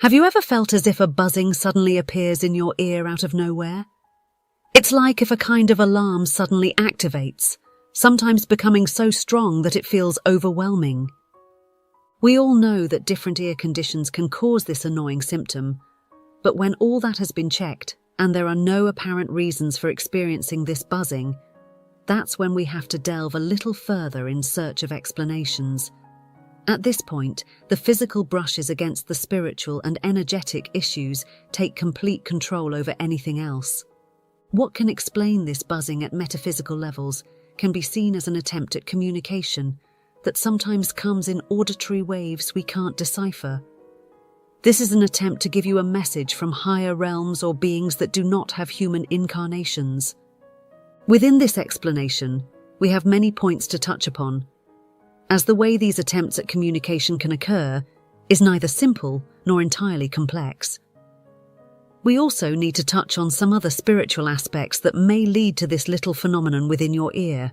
Have you ever felt as if a buzzing suddenly appears in your ear out of nowhere? It's like if a kind of alarm suddenly activates, sometimes becoming so strong that it feels overwhelming. We all know that different ear conditions can cause this annoying symptom, but when all that has been checked and there are no apparent reasons for experiencing this buzzing, that's when we have to delve a little further in search of explanations. At this point, the physical brushes against the spiritual and energetic issues take complete control over anything else. What can explain this buzzing at metaphysical levels can be seen as an attempt at communication that sometimes comes in auditory waves we can't decipher. This is an attempt to give you a message from higher realms or beings that do not have human incarnations. Within this explanation, we have many points to touch upon, as the way these attempts at communication can occur is neither simple nor entirely complex. We also need to touch on some other spiritual aspects that may lead to this little phenomenon within your ear.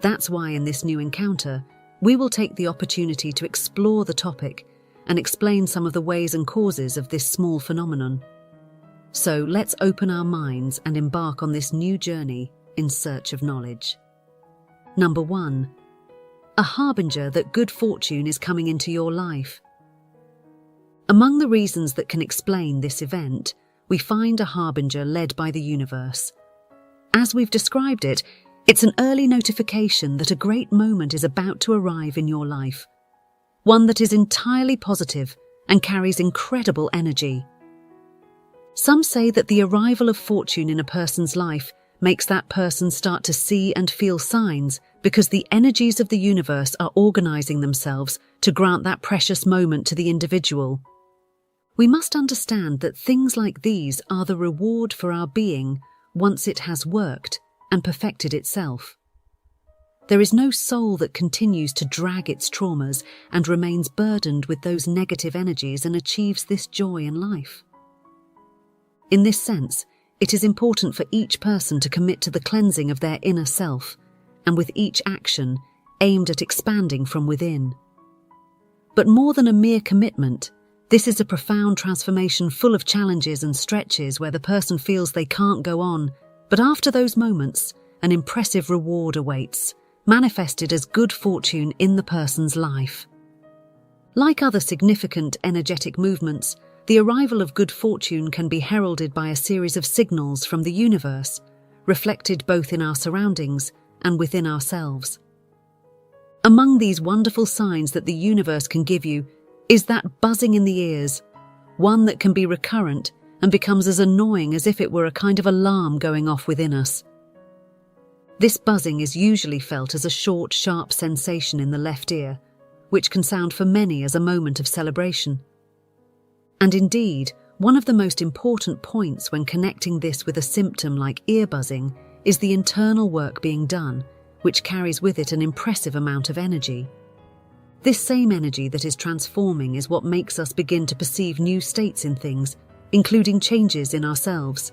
That's why in this new encounter, we will take the opportunity to explore the topic and explain some of the ways and causes of this small phenomenon. So let's open our minds and embark on this new journey in search of knowledge. Number 1. A harbinger that good fortune is coming into your life. Among the reasons that can explain this event, we find a harbinger led by the universe. As we've described it, it's an early notification that a great moment is about to arrive in your life, one that is entirely positive and carries incredible energy. Some say that the arrival of fortune in a person's life makes that person start to see and feel signs because the energies of the universe are organizing themselves to grant that precious moment to the individual. We must understand that things like these are the reward for our being once it has worked and perfected itself. There is no soul that continues to drag its traumas and remains burdened with those negative energies and achieves this joy in life. In this sense, it is important for each person to commit to the cleansing of their inner self, and with each action aimed at expanding from within. But more than a mere commitment, this is a profound transformation full of challenges and stretches where the person feels they can't go on, but after those moments, an impressive reward awaits, manifested as good fortune in the person's life. Like other significant energetic movements, the arrival of good fortune can be heralded by a series of signals from the universe, reflected both in our surroundings and within ourselves. Among these wonderful signs that the universe can give you is that buzzing in the ears, one that can be recurrent and becomes as annoying as if it were a kind of alarm going off within us. This buzzing is usually felt as a short, sharp sensation in the left ear, which can sound for many as a moment of celebration. And indeed, one of the most important points when connecting this with a symptom like ear buzzing is the internal work being done, which carries with it an impressive amount of energy. This same energy that is transforming is what makes us begin to perceive new states in things, including changes in ourselves.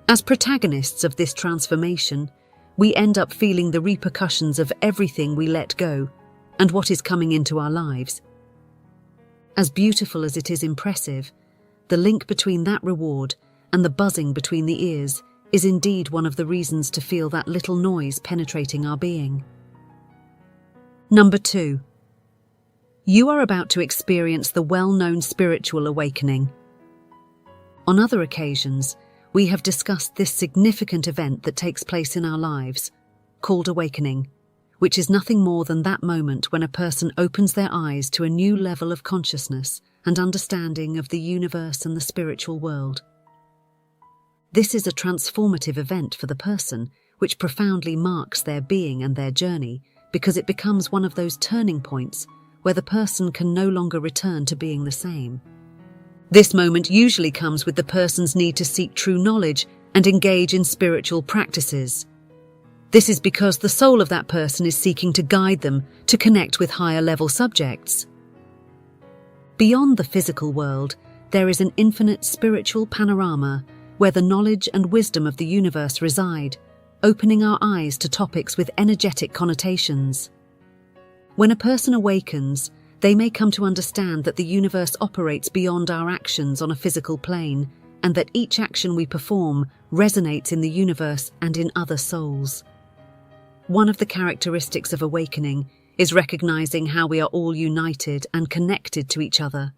As protagonists of this transformation, we end up feeling the repercussions of everything we let go and what is coming into our lives. As beautiful as it is impressive, the link between that reward and the buzzing between the ears is indeed one of the reasons to feel that little noise penetrating our being. Number 2. You are about to experience the well-known spiritual awakening. On other occasions, we have discussed this significant event that takes place in our lives, called awakening, which is nothing more than that moment when a person opens their eyes to a new level of consciousness and understanding of the universe and the spiritual world. This is a transformative event for the person, which profoundly marks their being and their journey, because it becomes one of those turning points where the person can no longer return to being the same. This moment usually comes with the person's need to seek true knowledge and engage in spiritual practices. This is because the soul of that person is seeking to guide them to connect with higher-level subjects. Beyond the physical world, there is an infinite spiritual panorama where the knowledge and wisdom of the universe reside, opening our eyes to topics with energetic connotations. When a person awakens, They may come to understand that the universe operates beyond our actions on a physical plane, and that each action we perform resonates in the universe and in other souls. One of the characteristics of awakening is recognizing how we are all united and connected to each other.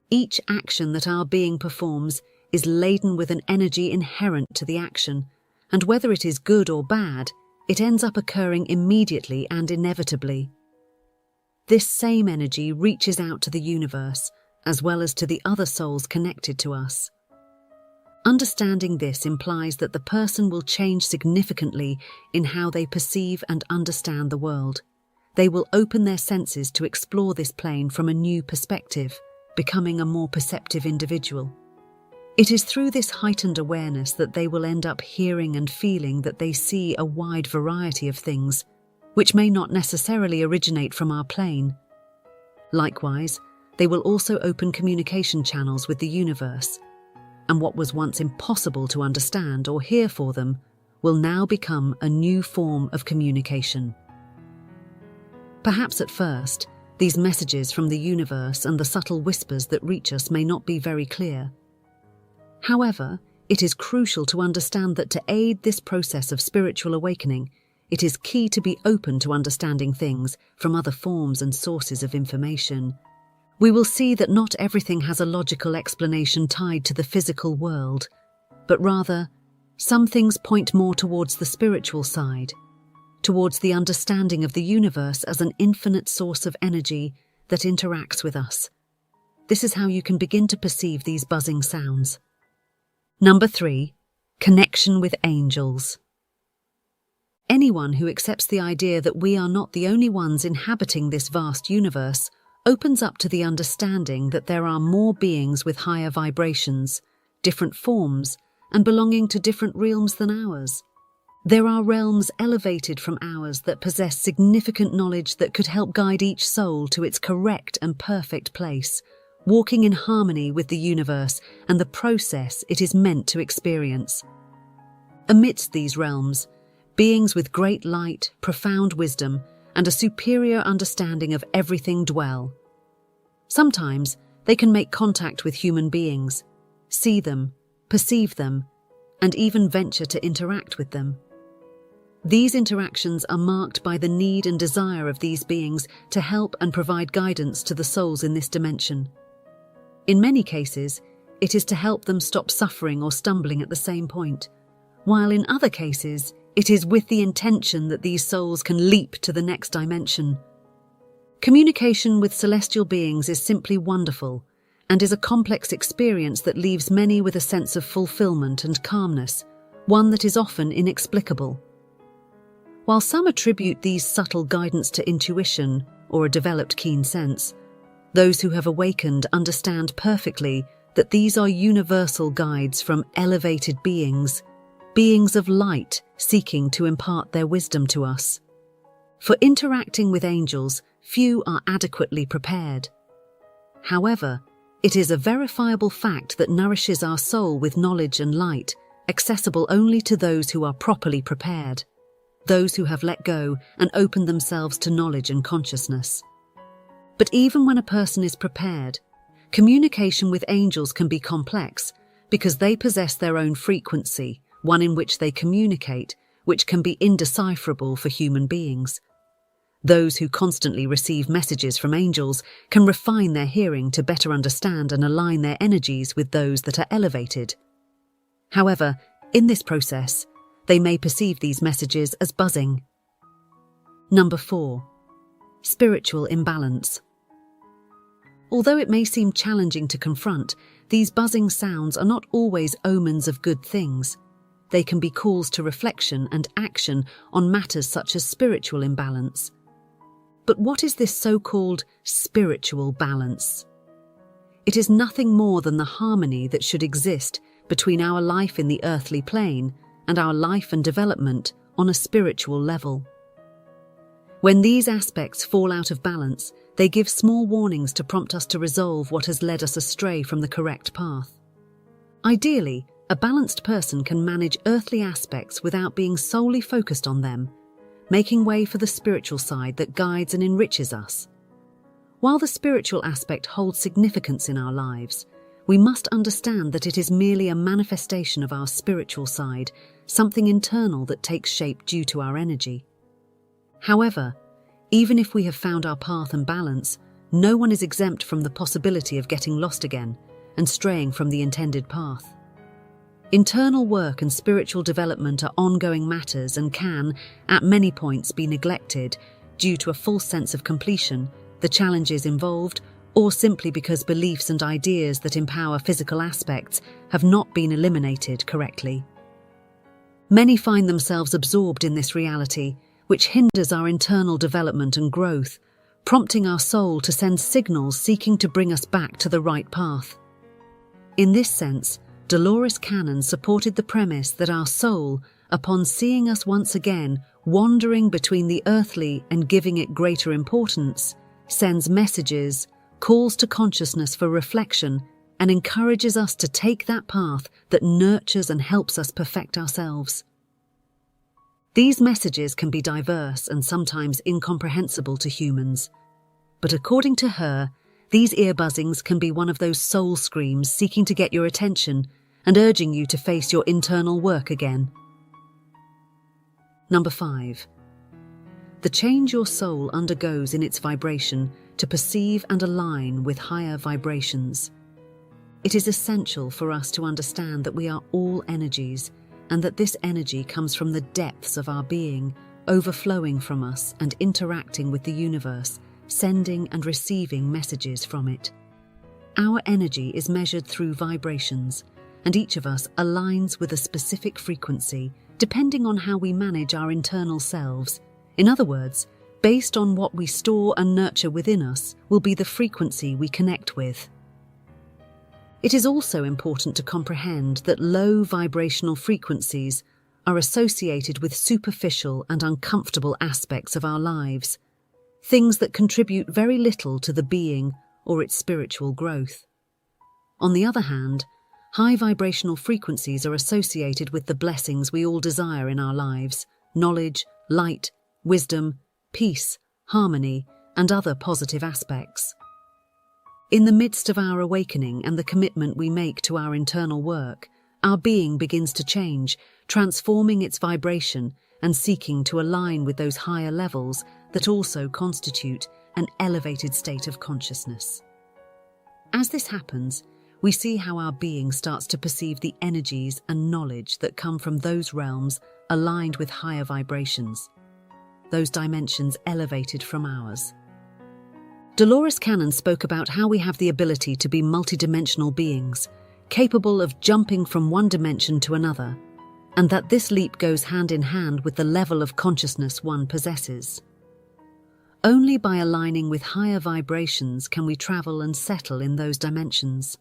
Each action that our being performs is laden with an energy inherent to the action, and whether it is good or bad, it ends up occurring immediately and inevitably. This same energy reaches out to the universe, as well as to the other souls connected to us. Understanding this implies that the person will change significantly in how they perceive and understand the world. They will open their senses to explore this plane from a new perspective, becoming a more perceptive individual. It is through this heightened awareness that they will end up hearing and feeling that they see a wide variety of things, which may not necessarily originate from our plane. Likewise, they will also open communication channels with the universe, and what was once impossible to understand or hear for them will now become a new form of communication. Perhaps at first, these messages from the universe and the subtle whispers that reach us may not be very clear. However, it is crucial to understand that to aid this process of spiritual awakening, it is key to be open to understanding things from other forms and sources of information. We will see that not everything has a logical explanation tied to the physical world, but rather, some things point more towards the spiritual side, towards the understanding of the universe as an infinite source of energy that interacts with us. This is how you can begin to perceive these buzzing sounds. Number 3. Connection with angels. Anyone who accepts the idea that we are not the only ones inhabiting this vast universe opens up to the understanding that there are more beings with higher vibrations, different forms, and belonging to different realms than ours. There are realms elevated from ours that possess significant knowledge that could help guide each soul to its correct and perfect place, walking in harmony with the universe and the process it is meant to experience. Amidst these realms, beings with great light, profound wisdom, and a superior understanding of everything dwell. Sometimes they can make contact with human beings, see them, perceive them, and even venture to interact with them. These interactions are marked by the need and desire of these beings to help and provide guidance to the souls in this dimension. In many cases, it is to help them stop suffering or stumbling at the same point, while in other cases, it is with the intention that these souls can leap to the next dimension. Communication with celestial beings is simply wonderful and is a complex experience that leaves many with a sense of fulfillment and calmness, one that is often inexplicable. While some attribute these subtle guidance to intuition or a developed keen sense, those who have awakened understand perfectly that these are universal guides from elevated beings, beings of light seeking to impart their wisdom to us. For interacting with angels, few are adequately prepared. However, it is a verifiable fact that nourishes our soul with knowledge and light, accessible only to those who are properly prepared, those who have let go and opened themselves to knowledge and consciousness. But even when a person is prepared, communication with angels can be complex because they possess their own frequency, one in which they communicate, which can be indecipherable for human beings. Those who constantly receive messages from angels can refine their hearing to better understand and align their energies with those that are elevated. However, in this process, they may perceive these messages as buzzing. Number 4. Spiritual imbalance. Although it may seem challenging to confront, these buzzing sounds are not always omens of good things. They can be calls to reflection and action on matters such as spiritual imbalance. But what is this so-called spiritual balance? It is nothing more than the harmony that should exist between our life in the earthly plane and our life and development on a spiritual level. When these aspects fall out of balance, they give small warnings to prompt us to resolve what has led us astray from the correct path. Ideally, a balanced person can manage earthly aspects without being solely focused on them, making way for the spiritual side that guides and enriches us. While the spiritual aspect holds significance in our lives, we must understand that it is merely a manifestation of our spiritual side, something internal that takes shape due to our energy. However, even if we have found our path and balance, no one is exempt from the possibility of getting lost again and straying from the intended path. Internal work and spiritual development are ongoing matters and can, at many points, be neglected due to a false sense of completion, the challenges involved, or simply because beliefs and ideas that empower physical aspects have not been eliminated correctly. Many find themselves absorbed in this reality, which hinders our internal development and growth, prompting our soul to send signals seeking to bring us back to the right path. In this sense, Dolores Cannon supported the premise that our soul, upon seeing us once again wandering between the earthly and giving it greater importance, sends messages, calls to consciousness for reflection, and encourages us to take that path that nurtures and helps us perfect ourselves. These messages can be diverse and sometimes incomprehensible to humans, but according to her, these ear buzzings can be one of those soul screams seeking to get your attention and urging you to face your internal work again. Number 5. The change your soul undergoes in its vibration to perceive and align with higher vibrations. It is essential for us to understand that we are all energies and that this energy comes from the depths of our being, overflowing from us and interacting with the universe, sending and receiving messages from it. Our energy is measured through vibrations, and each of us aligns with a specific frequency depending on how we manage our internal selves. In other words, based on what we store and nurture within us will be the frequency we connect with. It is also important to comprehend that low vibrational frequencies are associated with superficial and uncomfortable aspects of our lives, things that contribute very little to the being or its spiritual growth. On the other hand, high vibrational frequencies are associated with the blessings we all desire in our lives: knowledge, light, wisdom, peace, harmony, and other positive aspects. In the midst of our awakening and the commitment we make to our internal work, our being begins to change, transforming its vibration and seeking to align with those higher levels that also constitute an elevated state of consciousness. As this happens, we see how our being starts to perceive the energies and knowledge that come from those realms aligned with higher vibrations, those dimensions elevated from ours. Dolores Cannon spoke about how we have the ability to be multidimensional beings, capable of jumping from one dimension to another, and that this leap goes hand in hand with the level of consciousness one possesses. Only by aligning with higher vibrations can we travel and settle in those dimensions.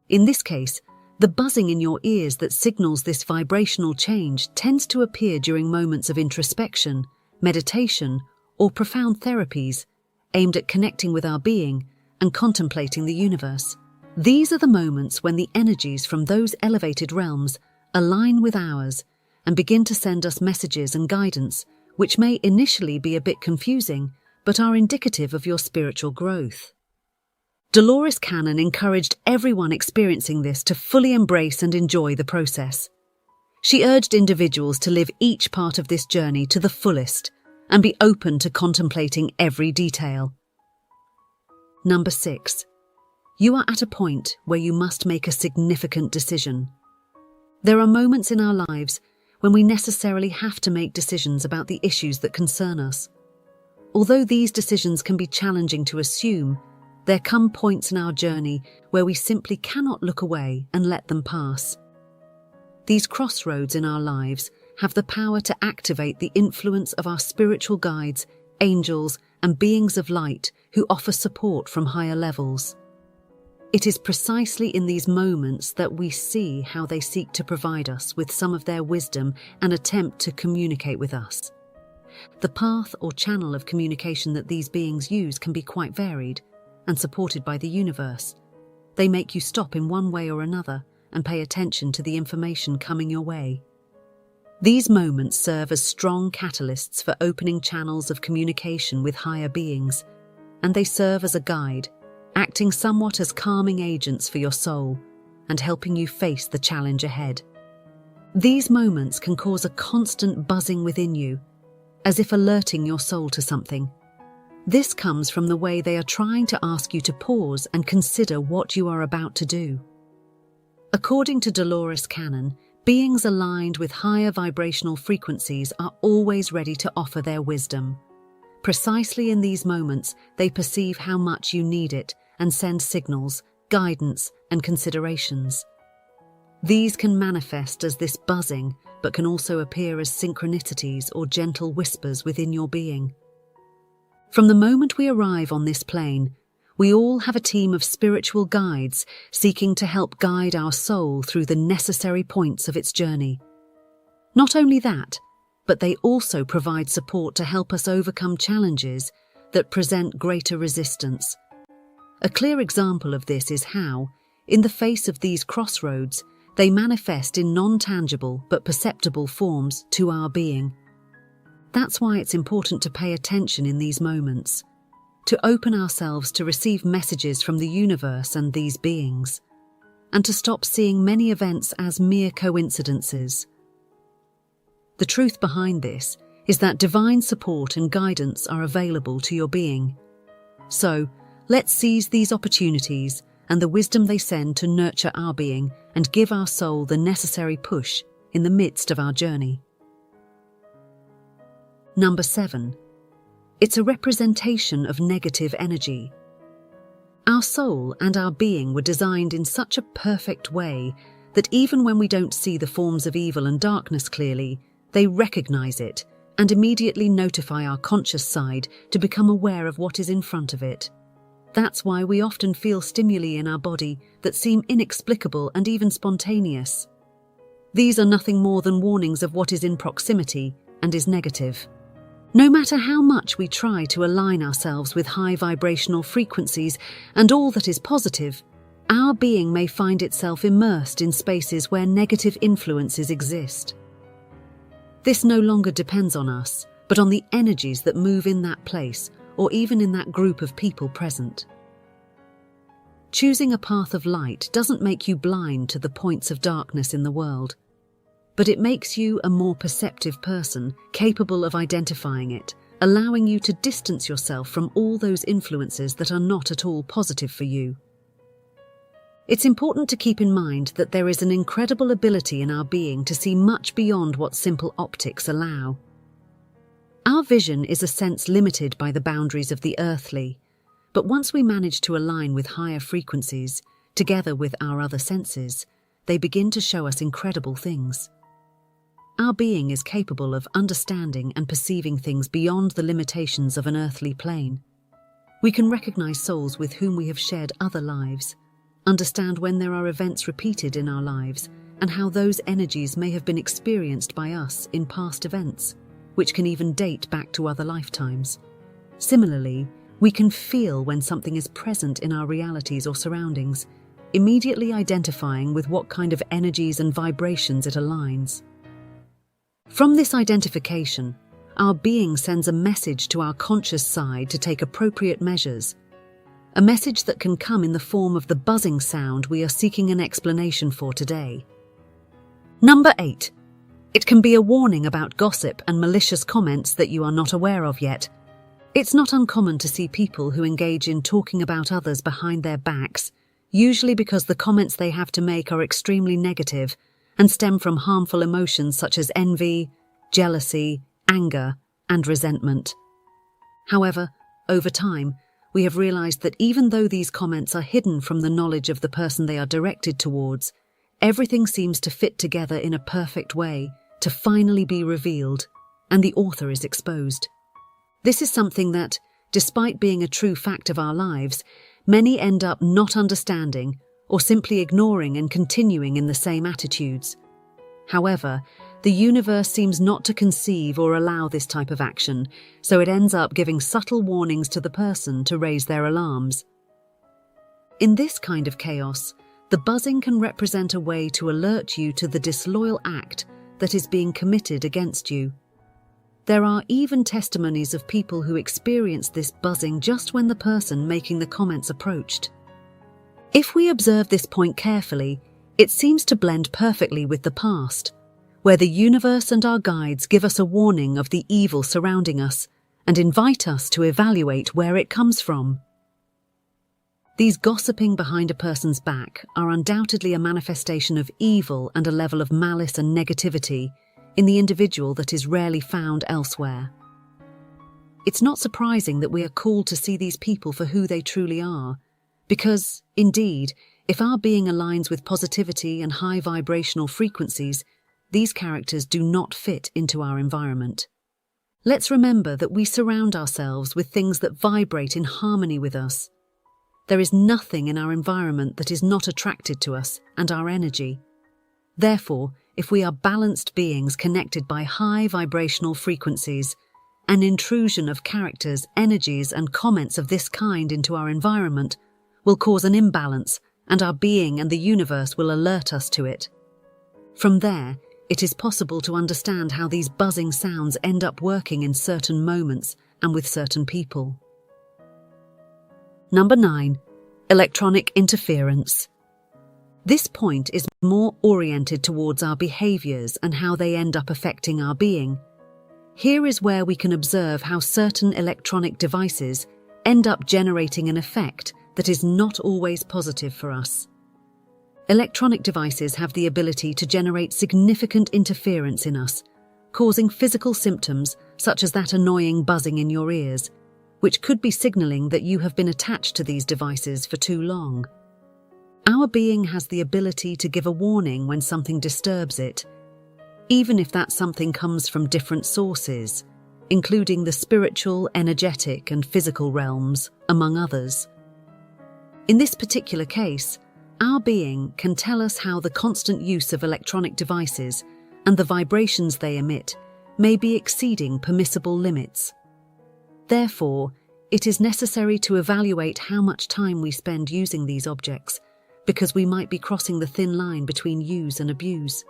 In this case, the buzzing in your ears that signals this vibrational change tends to appear during moments of introspection, meditation, or profound therapies aimed at connecting with our being and contemplating the universe. These are the moments when the energies from those elevated realms align with ours and begin to send us messages and guidance, which may initially be a bit confusing, but are indicative of your spiritual growth. Dolores Cannon encouraged everyone experiencing this to fully embrace and enjoy the process. She urged individuals to live each part of this journey to the fullest and be open to contemplating every detail. Number 6. You are at a point where you must make a significant decision. There are moments in our lives when we necessarily have to make decisions about the issues that concern us. Although these decisions can be challenging to assume, there come points in our journey where we simply cannot look away and let them pass. These crossroads in our lives have the power to activate the influence of our spiritual guides, angels, and beings of light who offer support from higher levels. It is precisely in these moments that we see how they seek to provide us with some of their wisdom and attempt to communicate with us. The path or channel of communication that these beings use can be quite varied and supported by the universe. They make you stop in one way or another and pay attention to the information coming your way. These moments serve as strong catalysts for opening channels of communication with higher beings, and they serve as a guide, acting somewhat as calming agents for your soul and helping you face the challenge ahead. These moments can cause a constant buzzing within you, as if alerting your soul to something. This comes from the way they are trying to ask you to pause and consider what you are about to do. According to Dolores canon, beings aligned with higher vibrational frequencies are always ready to offer their wisdom. Precisely in these moments, they perceive how much you need it and send signals, guidance, and considerations. These can manifest as this buzzing, but can also appear as synchronicities or gentle whispers within your being. From the moment we arrive on this plane, we all have a team of spiritual guides seeking to help guide our soul through the necessary points of its journey. Not only that, but they also provide support to help us overcome challenges that present greater resistance. A clear example of this is how, in the face of these crossroads, they manifest in non-tangible but perceptible forms to our being. That's why it's important to pay attention in these moments, to open ourselves to receive messages from the universe and these beings, and to stop seeing many events as mere coincidences. The truth behind this is that divine support and guidance are available to your being. So, let's seize these opportunities and the wisdom they send to nurture our being and give our soul the necessary push in the midst of our journey. Number 7. It's a representation of negative energy. Our soul and our being were designed in such a perfect way that even when we don't see the forms of evil and darkness clearly, they recognize it and immediately notify our conscious side to become aware of what is in front of it. That's why we often feel stimuli in our body that seem inexplicable and even spontaneous. These are nothing more than warnings of what is in proximity and is negative. No matter how much we try to align ourselves with high vibrational frequencies and all that is positive, our being may find itself immersed in spaces where negative influences exist. This no longer depends on us, but on the energies that move in that place or even in that group of people present. Choosing a path of light doesn't make you blind to the points of darkness in the world, but it makes you a more perceptive person, capable of identifying it, allowing you to distance yourself from all those influences that are not at all positive for you. It's important to keep in mind that there is an incredible ability in our being to see much beyond what simple optics allow. Our vision is a sense limited by the boundaries of the earthly, but once we manage to align with higher frequencies, together with our other senses, they begin to show us incredible things. Our being is capable of understanding and perceiving things beyond the limitations of an earthly plane. We can recognize souls with whom we have shared other lives, understand when there are events repeated in our lives, and how those energies may have been experienced by us in past events, which can even date back to other lifetimes. Similarly, we can feel when something is present in our realities or surroundings, immediately identifying with what kind of energies and vibrations it aligns. From this identification, our being sends a message to our conscious side to take appropriate measures, a message that can come in the form of the buzzing sound we are seeking an explanation for today. Number 8. It can be a warning about gossip and malicious comments that you are not aware of yet. It's not uncommon to see people who engage in talking about others behind their backs, usually because the comments they have to make are extremely negative and stem from harmful emotions such as envy, jealousy, anger, and resentment. However, over time, we have realized that even though these comments are hidden from the knowledge of the person they are directed towards, everything seems to fit together in a perfect way to finally be revealed, and the author is exposed. This is something that, despite being a true fact of our lives, many end up not understanding or simply ignoring and continuing in the same attitudes. However, the universe seems not to conceive or allow this type of action, so it ends up giving subtle warnings to the person to raise their alarms. In this kind of chaos, the buzzing can represent a way to alert you to the disloyal act that is being committed against you. There are even testimonies of people who experienced this buzzing just when the person making the comments approached. If we observe this point carefully, it seems to blend perfectly with the past, where the universe and our guides give us a warning of the evil surrounding us and invite us to evaluate where it comes from. These gossiping behind a person's back are undoubtedly a manifestation of evil and a level of malice and negativity in the individual that is rarely found elsewhere. It's not surprising that we are called to see these people for who they truly are, because, indeed, if our being aligns with positivity and high vibrational frequencies, these characters do not fit into our environment. Let's remember that we surround ourselves with things that vibrate in harmony with us. There is nothing in our environment that is not attracted to us and our energy. Therefore, if we are balanced beings connected by high vibrational frequencies, an intrusion of characters, energies, and comments of this kind into our environment will cause an imbalance, and our being and the universe will alert us to it. From there, it is possible to understand how these buzzing sounds end up working in certain moments and with certain people. Number 9. Electronic interference. This point is more oriented towards our behaviors and how they end up affecting our being. Here is where we can observe how certain electronic devices end up generating an effect that is not always positive for us. Electronic devices have the ability to generate significant interference in us, causing physical symptoms such as that annoying buzzing in your ears, which could be signaling that you have been attached to these devices for too long. Our being has the ability to give a warning when something disturbs it, even if that something comes from different sources, including the spiritual, energetic, and physical realms, among others. In this particular case, our being can tell us how the constant use of electronic devices and the vibrations they emit may be exceeding permissible limits. Therefore, it is necessary to evaluate how much time we spend using these objects, because we might be crossing the thin line between use and abuse.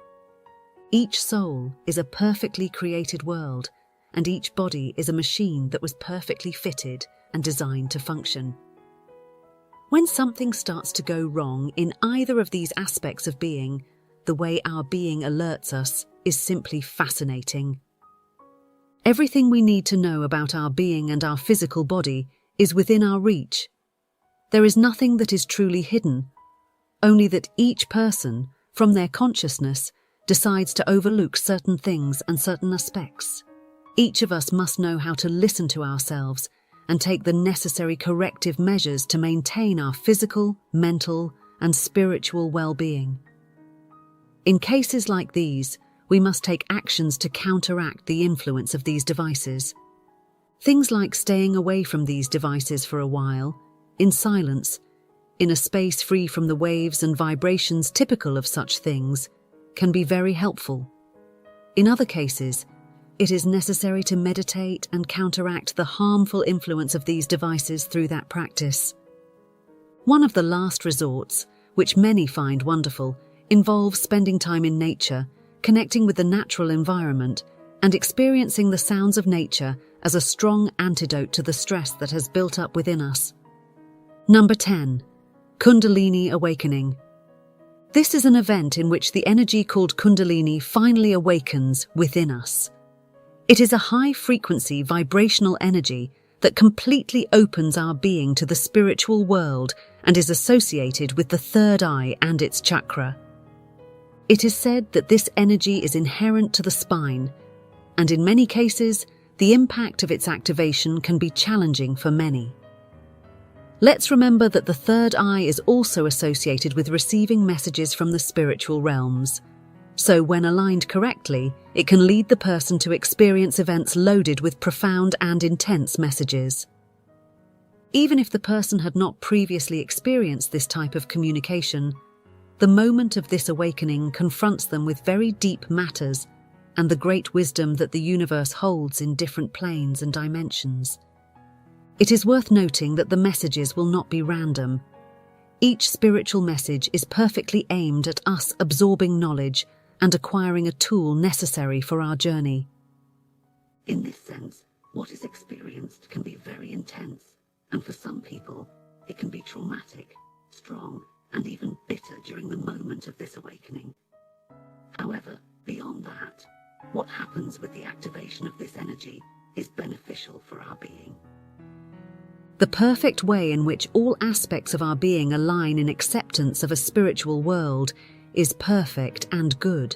Each soul is a perfectly created world, and each body is a machine that was perfectly fitted and designed to function. When something starts to go wrong in either of these aspects of being, the way our being alerts us is simply fascinating. Everything we need to know about our being and our physical body is within our reach. There is nothing that is truly hidden, only that each person, from their consciousness, decides to overlook certain things and certain aspects. Each of us must know how to listen to ourselves and take the necessary corrective measures to maintain our physical, mental, and spiritual well-being. In cases like these, we must take actions to counteract the influence of these devices. Things like staying away from these devices for a while, in silence, in a space free from the waves and vibrations typical of such things, can be very helpful. In other cases, it is necessary to meditate and counteract the harmful influence of these devices through that practice. One of the last resorts, which many find wonderful, involves spending time in nature, connecting with the natural environment, and experiencing the sounds of nature as a strong antidote to the stress that has built up within us. Number 10. Kundalini Awakening. This is an event in which the energy called Kundalini finally awakens within us. It is a high-frequency vibrational energy that completely opens our being to the spiritual world and is associated with the third eye and its chakra. It is said that this energy is inherent to the spine, and in many cases, the impact of its activation can be challenging for many. Let's remember that the third eye is also associated with receiving messages from the spiritual realms. So when aligned correctly, it can lead the person to experience events loaded with profound and intense messages. Even if the person had not previously experienced this type of communication, the moment of this awakening confronts them with very deep matters and the great wisdom that the universe holds in different planes and dimensions. It is worth noting that the messages will not be random. Each spiritual message is perfectly aimed at us absorbing knowledge and acquiring a tool necessary for our journey. In this sense, what is experienced can be very intense, and for some people, it can be traumatic, strong, and even bitter during the moment of this awakening. However, beyond that, what happens with the activation of this energy is beneficial for our being. The perfect way in which all aspects of our being align in acceptance of a spiritual world is perfect and good.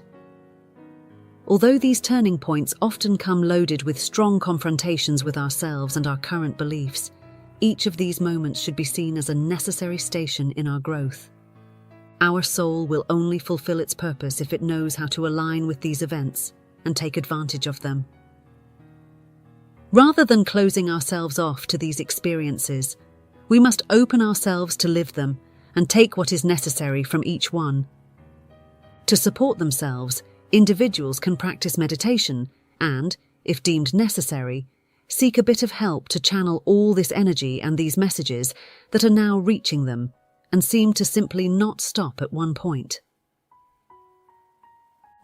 Although these turning points often come loaded with strong confrontations with ourselves and our current beliefs, each of these moments should be seen as a necessary station in our growth. Our soul will only fulfill its purpose if it knows how to align with these events and take advantage of them. Rather than closing ourselves off to these experiences, we must open ourselves to live them and take what is necessary from each one. To support themselves, individuals can practice meditation and, if deemed necessary, seek a bit of help to channel all this energy and these messages that are now reaching them and seem to simply not stop at one point.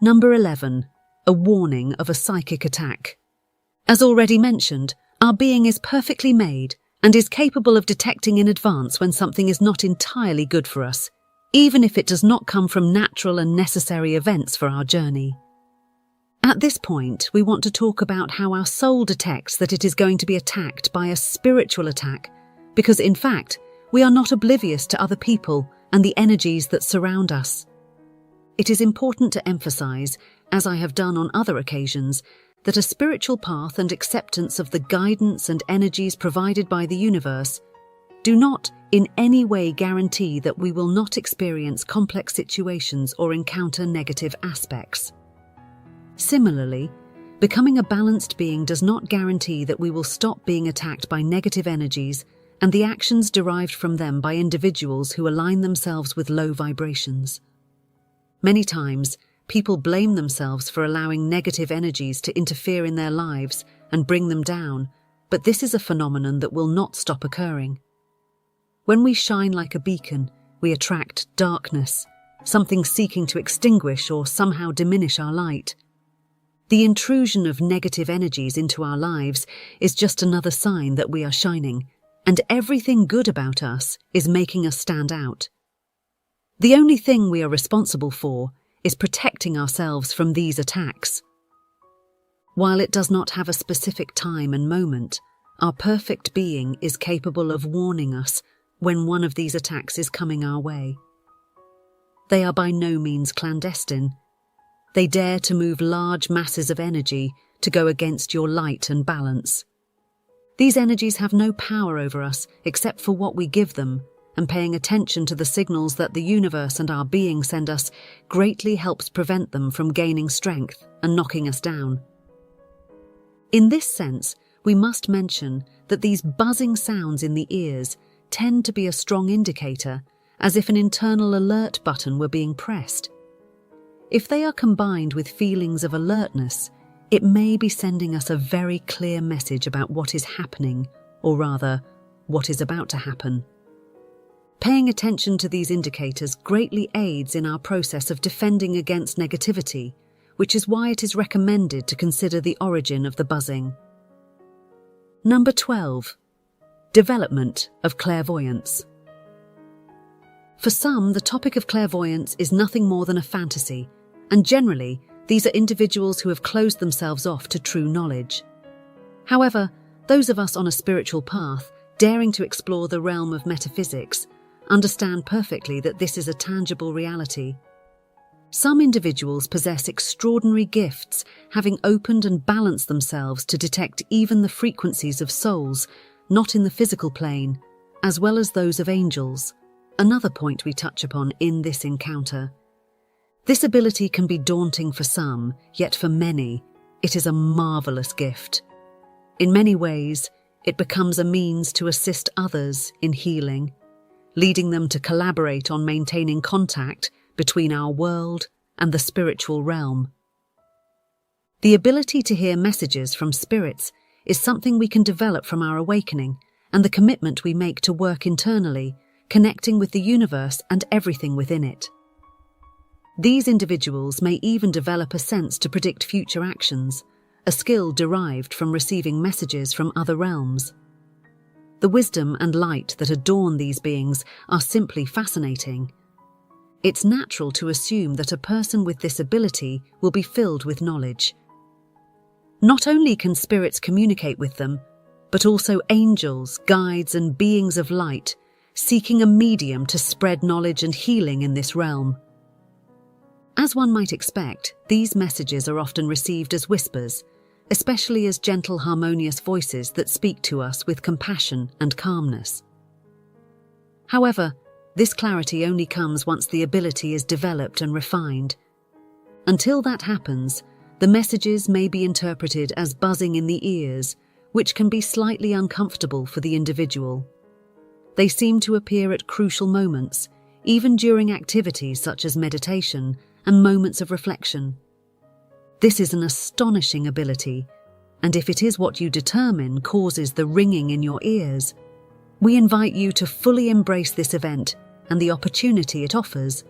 Number 11. A warning of a psychic attack. As already mentioned, our being is perfectly made and is capable of detecting in advance when something is not entirely good for us, even if it does not come from natural and necessary events for our journey. At this point, we want to talk about how our soul detects that it is going to be attacked by a spiritual attack, because in fact, we are not oblivious to other people and the energies that surround us. It is important to emphasize, as I have done on other occasions, that a spiritual path and acceptance of the guidance and energies provided by the universe do not in any way guarantee that we will not experience complex situations or encounter negative aspects. Similarly, becoming a balanced being does not guarantee that we will stop being attacked by negative energies and the actions derived from them by individuals who align themselves with low vibrations. Many times, people blame themselves for allowing negative energies to interfere in their lives and bring them down, but this is a phenomenon that will not stop occurring. When we shine like a beacon, we attract darkness, something seeking to extinguish or somehow diminish our light. The intrusion of negative energies into our lives is just another sign that we are shining, and everything good about us is making us stand out. The only thing we are responsible for is protecting ourselves from these attacks. While it does not have a specific time and moment, our perfect being is capable of warning us when one of these attacks is coming our way. They are by no means clandestine. They dare to move large masses of energy to go against your light and balance. These energies have no power over us except for what we give them, and paying attention to the signals that the universe and our being send us greatly helps prevent them from gaining strength and knocking us down. In this sense, we must mention that these buzzing sounds in the ears tend to be a strong indicator, as if an internal alert button were being pressed. If they are combined with feelings of alertness, it may be sending us a very clear message about what is happening, or rather, what is about to happen. Paying attention to these indicators greatly aids in our process of defending against negativity, which is why it is recommended to consider the origin of the buzzing. Number 12. Development of clairvoyance. For some, the topic of clairvoyance is nothing more than a fantasy, and generally, these are individuals who have closed themselves off to true knowledge. However, those of us on a spiritual path, daring to explore the realm of metaphysics, understand perfectly that this is a tangible reality. Some individuals possess extraordinary gifts, having opened and balanced themselves to detect even the frequencies of souls, not in the physical plane, as well as those of angels, another point we touch upon in this encounter. This ability can be daunting for some, yet for many, it is a marvelous gift. In many ways, it becomes a means to assist others in healing, leading them to collaborate on maintaining contact between our world and the spiritual realm. The ability to hear messages from spirits is something we can develop from our awakening and the commitment we make to work internally, connecting with the universe and everything within it. These individuals may even develop a sense to predict future actions, a skill derived from receiving messages from other realms. The wisdom and light that adorn these beings are simply fascinating. It's natural to assume that a person with this ability will be filled with knowledge. Not only can spirits communicate with them, but also angels, guides, and beings of light, seeking a medium to spread knowledge and healing in this realm. As one might expect, these messages are often received as whispers, especially as gentle, harmonious voices that speak to us with compassion and calmness. However, this clarity only comes once the ability is developed and refined. Until that happens, the messages may be interpreted as buzzing in the ears, which can be slightly uncomfortable for the individual. They seem to appear at crucial moments, even during activities such as meditation and moments of reflection. This is an astonishing ability, and if it is what you determine causes the ringing in your ears, we invite you to fully embrace this event and the opportunity it offers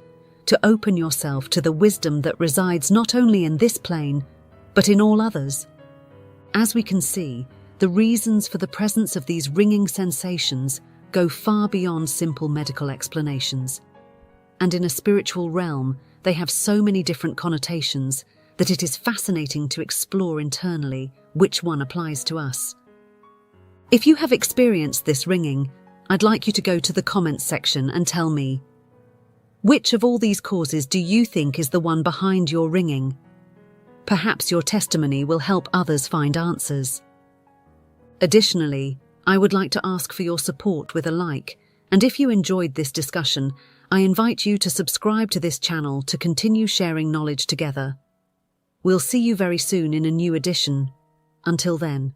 to open yourself to the wisdom that resides not only in this plane, but in all others. As we can see, the reasons for the presence of these ringing sensations go far beyond simple medical explanations. And in a spiritual realm, they have so many different connotations that it is fascinating to explore internally which one applies to us. If you have experienced this ringing, I'd like you to go to the comments section and tell me, which of all these causes do you think is the one behind your ringing? Perhaps your testimony will help others find answers. Additionally, I would like to ask for your support with a like, and if you enjoyed this discussion, I invite you to subscribe to this channel to continue sharing knowledge together. We'll see you very soon in a new edition. Until then.